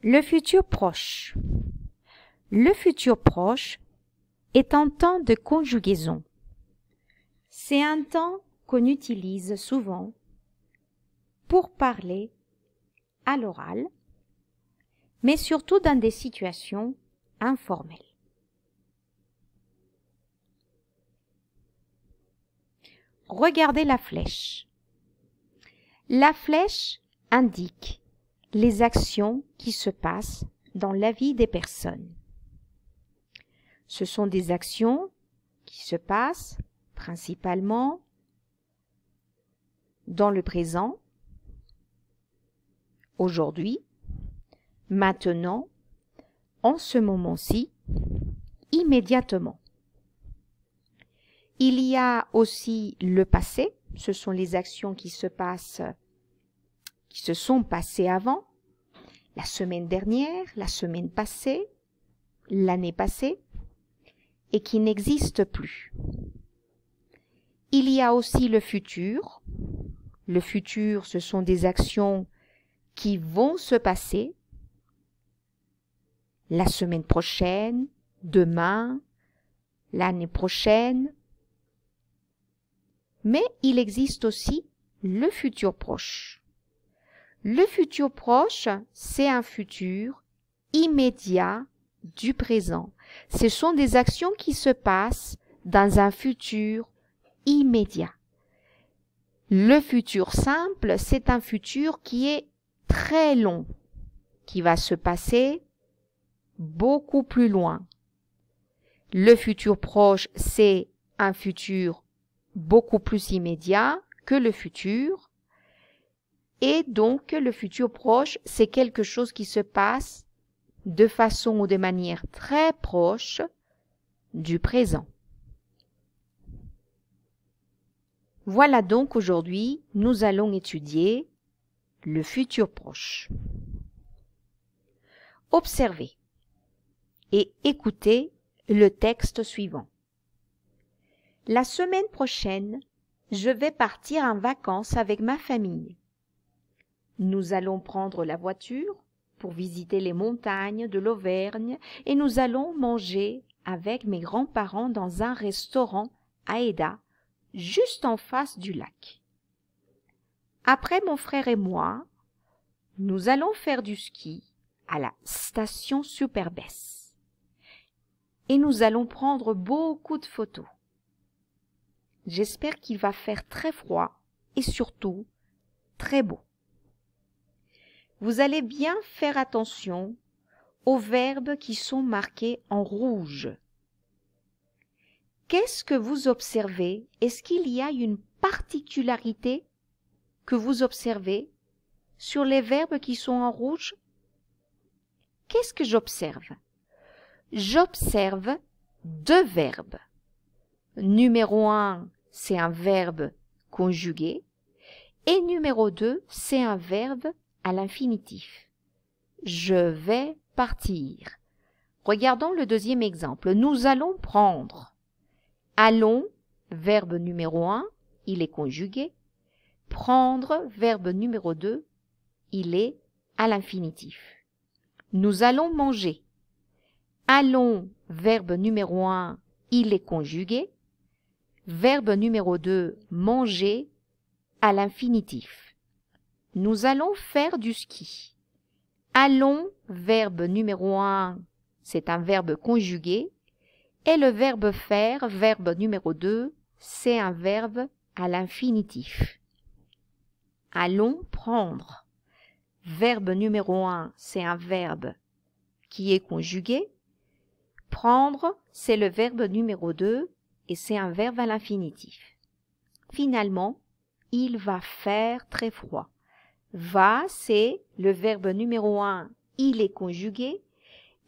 Le futur proche. Le futur proche est un temps de conjugaison. C'est un temps qu'on utilise souvent pour parler à l'oral, mais surtout dans des situations informelles. Regardez la flèche. La flèche indique les actions qui se passent dans la vie des personnes. Ce sont des actions qui se passent principalement dans le présent, aujourd'hui, maintenant, en ce moment-ci, immédiatement. Il y a aussi le passé, ce sont les actions qui se sont passées avant, la semaine dernière, la semaine passée, l'année passée, et qui n'existent plus. Il y a aussi le futur. Le futur, ce sont des actions qui vont se passer la semaine prochaine, demain, l'année prochaine. Mais il existe aussi le futur proche. Le futur proche, c'est un futur immédiat du présent. Ce sont des actions qui se passent dans un futur immédiat. Le futur simple, c'est un futur qui est très long, qui va se passer beaucoup plus loin. Le futur proche, c'est un futur beaucoup plus immédiat que le futur. Et donc, le futur proche, c'est quelque chose qui se passe de façon ou de manière très proche du présent. Voilà donc aujourd'hui, nous allons étudier le futur proche. Observez et écoutez le texte suivant. La semaine prochaine, je vais partir en vacances avec ma famille. Nous allons prendre la voiture pour visiter les montagnes de l'Auvergne et nous allons manger avec mes grands-parents dans un restaurant à Eda, juste en face du lac. Après, mon frère et moi, nous allons faire du ski à la station Superbès. Et nous allons prendre beaucoup de photos. J'espère qu'il va faire très froid et surtout très beau. Vous allez bien faire attention aux verbes qui sont marqués en rouge. Qu'est-ce que vous observez? Est-ce qu'il y a une particularité que vous observez sur les verbes qui sont en rouge? Qu'est-ce que j'observe? J'observe deux verbes. Numéro 1, c'est un verbe conjugué et numéro 2, c'est un verbe à l'infinitif. Je vais partir. Regardons le deuxième exemple. Nous allons prendre. Allons, verbe numéro 1, il est conjugué. Prendre, verbe numéro 2, il est à l'infinitif. Nous allons manger. Allons, verbe numéro 1, il est conjugué. Verbe numéro 2, manger, à l'infinitif. Nous allons faire du ski. Allons, verbe numéro 1, c'est un verbe conjugué. Et le verbe faire, verbe numéro 2, c'est un verbe à l'infinitif. Allons prendre. Verbe numéro 1, c'est un verbe qui est conjugué. Prendre, c'est le verbe numéro 2 et c'est un verbe à l'infinitif. Finalement, il va faire très froid. Va, c'est le verbe numéro 1, il est conjugué.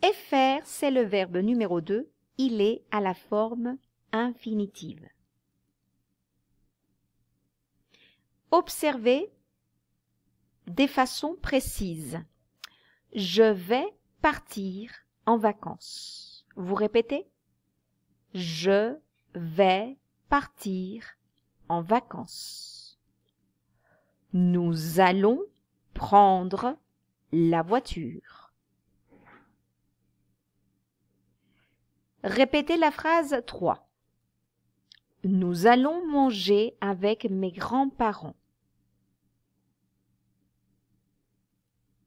Et faire, c'est le verbe numéro 2, il est à la forme infinitive. Observez des façons précises. Je vais partir en vacances. Vous répétez? Je vais partir en vacances. Nous allons prendre la voiture. Répétez la phrase 3. Nous allons manger avec mes grands-parents.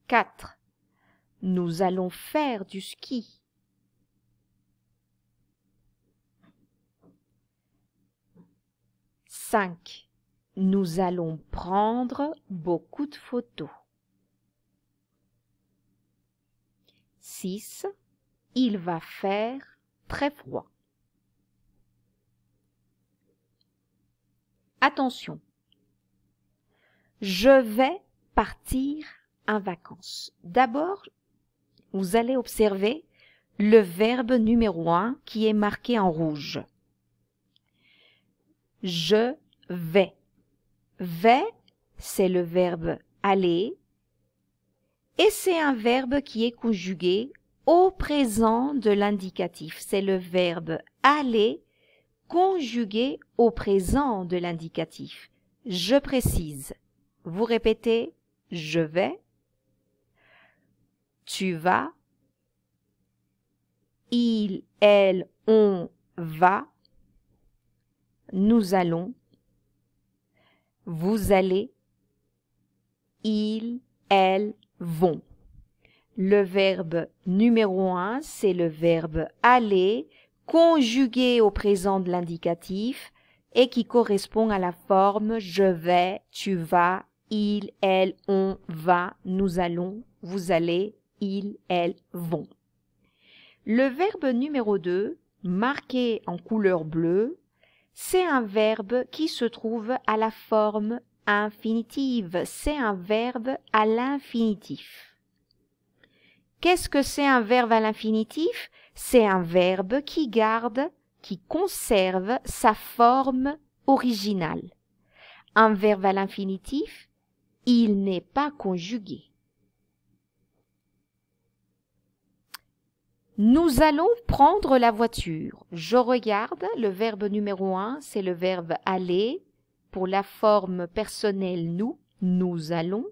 4. Nous allons faire du ski. 5. Nous allons prendre beaucoup de photos. 6. Il va faire très froid. Attention, je vais partir en vacances. D'abord, vous allez observer le verbe numéro 1 qui est marqué en rouge. Je vais. Vais, c'est le verbe aller et c'est un verbe qui est conjugué au présent de l'indicatif. C'est le verbe aller conjugué au présent de l'indicatif. Je précise. Vous répétez je vais, tu vas, il, elle, on va, nous allons, vous allez, ils, elles vont. Le verbe numéro 1, c'est le verbe aller, conjugué au présent de l'indicatif et qui correspond à la forme je vais, tu vas, il, elle, on va, nous allons, vous allez, ils, elles vont. Le verbe numéro 2, marqué en couleur bleue, c'est un verbe qui se trouve à la forme infinitive. C'est un verbe à l'infinitif. Qu'est-ce que c'est un verbe à l'infinitif? C'est un verbe qui garde, qui conserve sa forme originale. Un verbe à l'infinitif, il n'est pas conjugué. Nous allons prendre la voiture. Je regarde, le verbe numéro 1, c'est le verbe aller. Pour la forme personnelle nous, nous allons.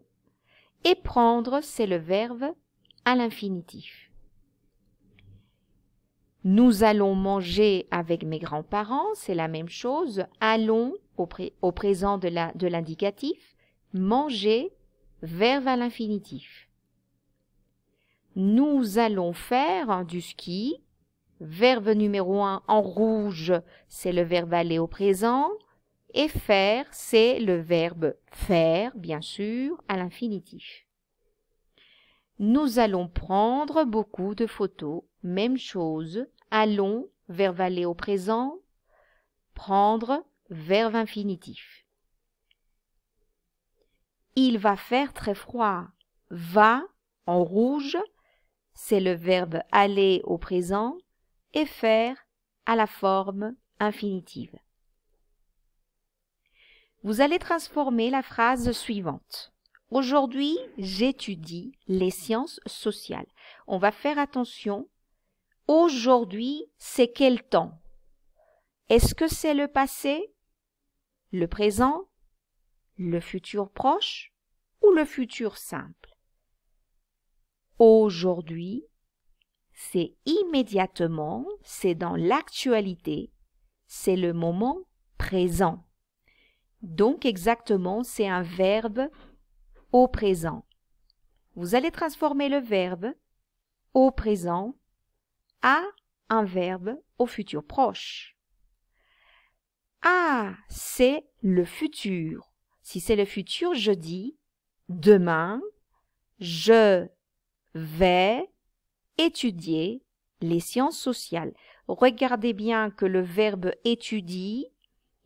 Et prendre, c'est le verbe à l'infinitif. Nous allons manger avec mes grands-parents, c'est la même chose. Allons au présent de l'indicatif. Manger, verbe à l'infinitif. Nous allons faire du ski. Verbe numéro 1 en rouge, c'est le verbe aller au présent. Et faire, c'est le verbe faire, bien sûr, à l'infinitif. Nous allons prendre beaucoup de photos. Même chose. Allons, verbe aller au présent. Prendre, verbe infinitif. Il va faire très froid. Va, en rouge, c'est le verbe aller au présent et faire à la forme infinitive. Vous allez transformer la phrase suivante. Aujourd'hui, j'étudie les sciences sociales. On va faire attention. Aujourd'hui, c'est quel temps? Est-ce que c'est le passé, le présent, le futur proche ou le futur simple? Aujourd'hui, c'est immédiatement, c'est dans l'actualité, c'est le moment présent. Donc exactement, c'est un verbe au présent. Vous allez transformer le verbe au présent à un verbe au futur proche. Ah, c'est le futur. Si c'est le futur, je dis demain, je vais étudier les sciences sociales. Regardez bien que le verbe étudie,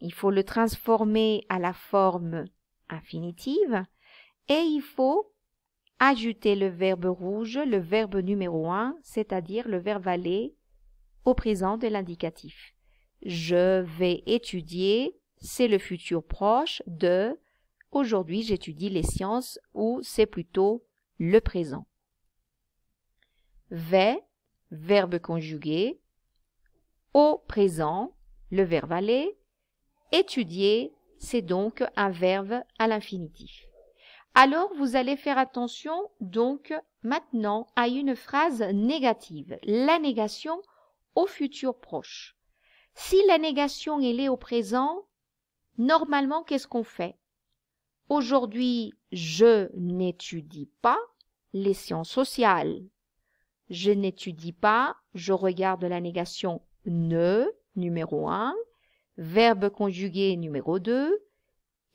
il faut le transformer à la forme infinitive et il faut ajouter le verbe rouge, le verbe numéro 1, c'est-à-dire le verbe aller au présent de l'indicatif. Je vais étudier, c'est le futur proche de aujourd'hui j'étudie les sciences ou c'est plutôt le présent. Vais, verbe conjugué, au présent, le verbe aller, étudier, c'est donc un verbe à l'infinitif. Alors, vous allez faire attention donc maintenant à une phrase négative. La négation, au futur proche. Si la négation elle est au présent, normalement, qu'est-ce qu'on fait? Aujourd'hui, je n'étudie pas les sciences sociales. Je n'étudie pas, je regarde la négation ne, numéro 1, verbe conjugué numéro 2,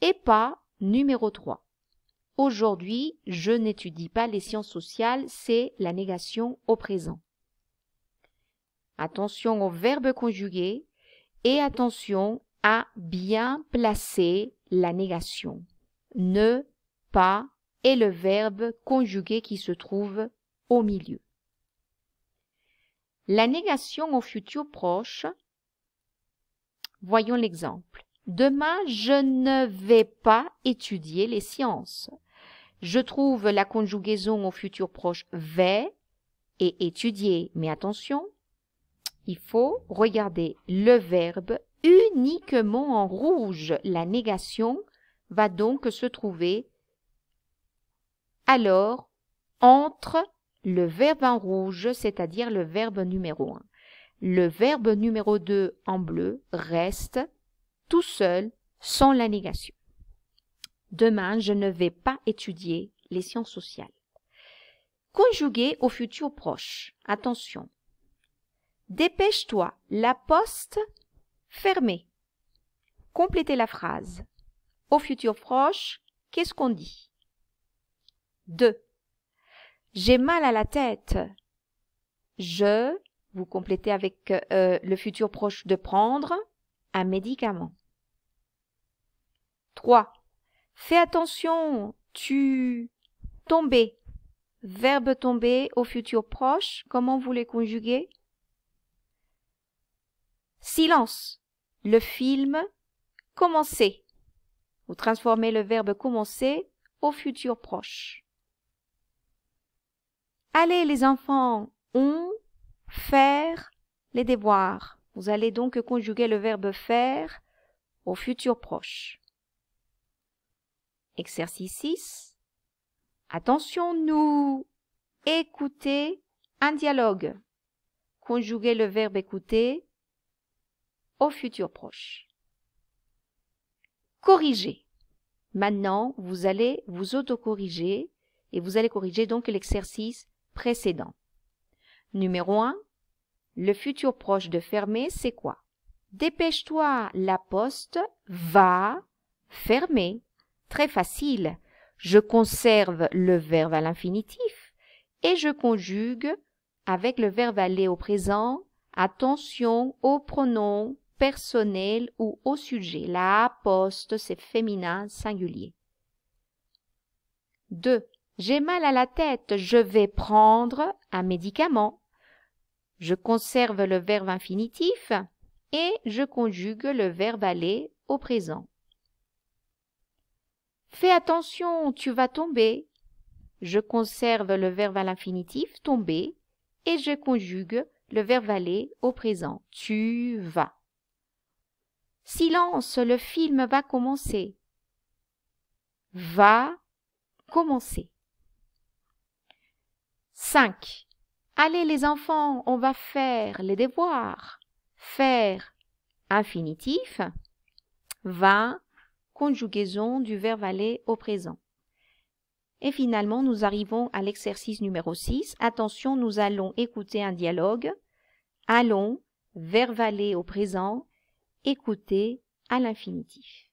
et pas numéro 3. Aujourd'hui, je n'étudie pas les sciences sociales, c'est la négation au présent. Attention au verbe conjugué et attention à bien placer la négation. Ne, pas et le verbe conjugué qui se trouve au milieu. La négation au futur proche, voyons l'exemple. Demain, je ne vais pas étudier les sciences. Je trouve la conjugaison au futur proche vais et étudier. Mais attention, il faut regarder le verbe uniquement en rouge. La négation va donc se trouver alors entre le verbe en rouge, c'est-à-dire le verbe numéro 1. Le verbe numéro 2 en bleu reste tout seul sans la négation. Demain, je ne vais pas étudier les sciences sociales. Conjugué au futur proche. Attention. Dépêche-toi, la poste fermée. Complétez la phrase. Au futur proche, qu'est-ce qu'on dit? 2. J'ai mal à la tête. Vous complétez avec le futur proche de prendre, un médicament. 3. Fais attention, tomber. Verbe tomber au futur proche, comment vous les conjuguez? Silence. Le film commencer. Vous transformez le verbe commencer au futur proche. Allez les enfants, faire les devoirs. Vous allez donc conjuguer le verbe faire au futur proche. Exercice 6. Attention, nous écouter un dialogue. Conjuguer le verbe écouter au futur proche. Corriger. Maintenant, vous allez vous autocorriger et vous allez corriger donc l'exercice précédent. Numéro 1. Le futur proche de fermer, c'est quoi? Dépêche-toi, la poste va fermer. Très facile. Je conserve le verbe à l'infinitif et je conjugue avec le verbe aller au présent. Attention au pronom personnel ou au sujet. La poste, c'est féminin singulier. 2. J'ai mal à la tête, je vais prendre un médicament. Je conserve le verbe infinitif et je conjugue le verbe aller au présent. Fais attention, tu vas tomber. Je conserve le verbe à l'infinitif, tomber, et je conjugue le verbe aller au présent. Tu vas. Silence, le film va commencer. Va commencer. 5. Allez les enfants, on va faire les devoirs. Faire, infinitif. Va, conjugaison du verbe aller au présent. Et finalement, nous arrivons à l'exercice numéro 6. Attention, nous allons écouter un dialogue. Allons, verbe aller au présent, écouter à l'infinitif.